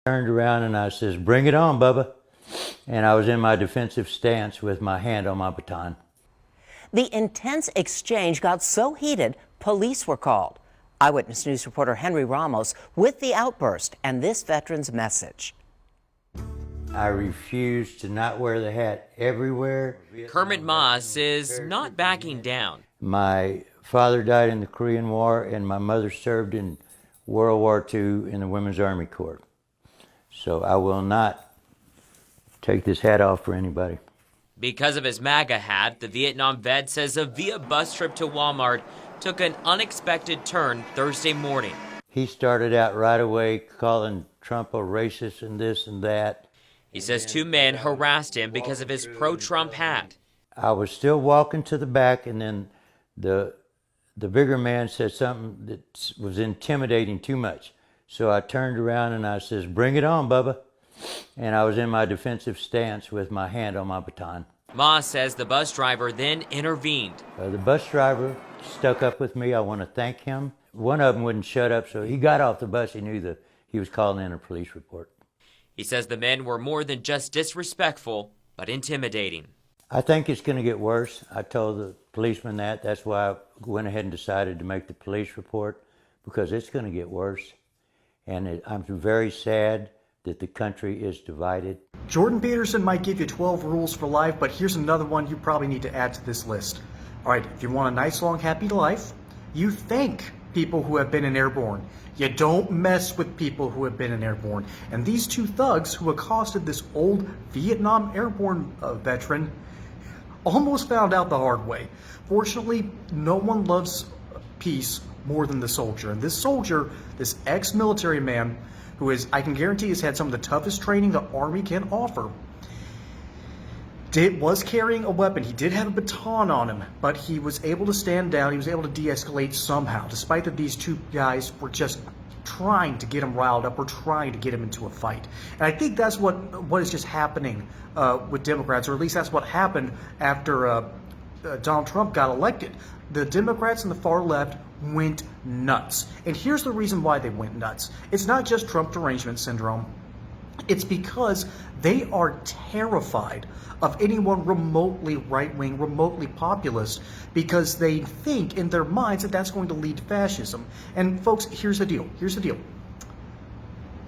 Turned around and I says, "Bring it on, Bubba." And I was in my defensive stance with my hand on my baton. The intense exchange got so heated, police were called. Eyewitness News reporter Henry Ramos with the outburst and this veteran's message. I refuse to not wear the hat everywhere. Kermit Moss is not backing down. My father died in the Korean War and my mother served in World War II in the Women's Army Corps. So I will not take this hat off for anybody. Because of his MAGA hat, the Vietnam vet says a via bus trip to Walmart took an unexpected turn Thursday morning. He started out right away calling Trump a racist and this and that. He says two men harassed him because of his pro-Trump hat. I was still walking to the back, and then the bigger man said something that was intimidating too much. So I turned around and I says, "Bring it on, Bubba." And I was in my defensive stance with my hand on my baton. Moss says the bus driver then intervened. The bus driver stuck up with me. I want to thank him. One of them wouldn't shut up, so he got off the bus. He knew that he was calling in a police report. He says the men were more than just disrespectful, but intimidating. I think it's going to get worse. I told the policeman that. That's why I went ahead and decided to make the police report, because it's going to get worse. And I'm very sad that the country is divided. Jordan Peterson might give you 12 rules for life, but here's another one you probably need to add to this list. All right, if you want a nice, long, happy life, you thank people who have been in airborne. You don't mess with people who have been in airborne. And these two thugs who accosted this old Vietnam airborne veteran almost found out the hard way. Fortunately, no one loves peace more than the soldier. And this soldier, this ex-military man, who is, I can guarantee, has had some of the toughest training the Army can offer, was carrying a weapon. He did have a baton on him, but he was able to stand down. He was able to de-escalate somehow, despite that these two guys were just trying to get him riled up or trying to get him into a fight. And I think that's what is just happening with Democrats, or at least that's what happened after Donald Trump got elected. The Democrats and the far left went nuts. And here's the reason why they went nuts. It's not just Trump derangement syndrome. It's because they are terrified of anyone remotely right-wing, remotely populist, because they think in their minds that that's going to lead to fascism. And folks, here's the deal. Here's the deal.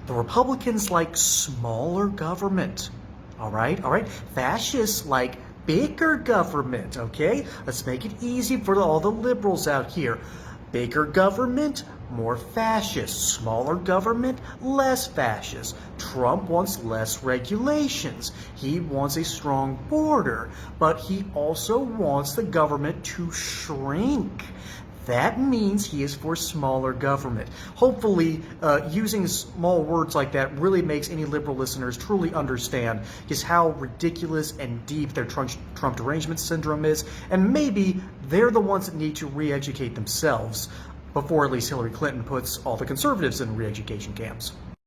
The Republicans like smaller government. All right? All right? Fascists like bigger government, okay? Let's make it easy for all the liberals out here. Bigger government, more fascist. Smaller government, less fascist. Trump wants less regulations. He wants a strong border, but he also wants the government to shrink. That means he is for smaller government. Hopefully, using small words like that really makes any liberal listeners truly understand just how ridiculous and deep their Trump derangement syndrome is, and maybe they're the ones that need to re-educate themselves before at least Hillary Clinton puts all the conservatives in re-education camps.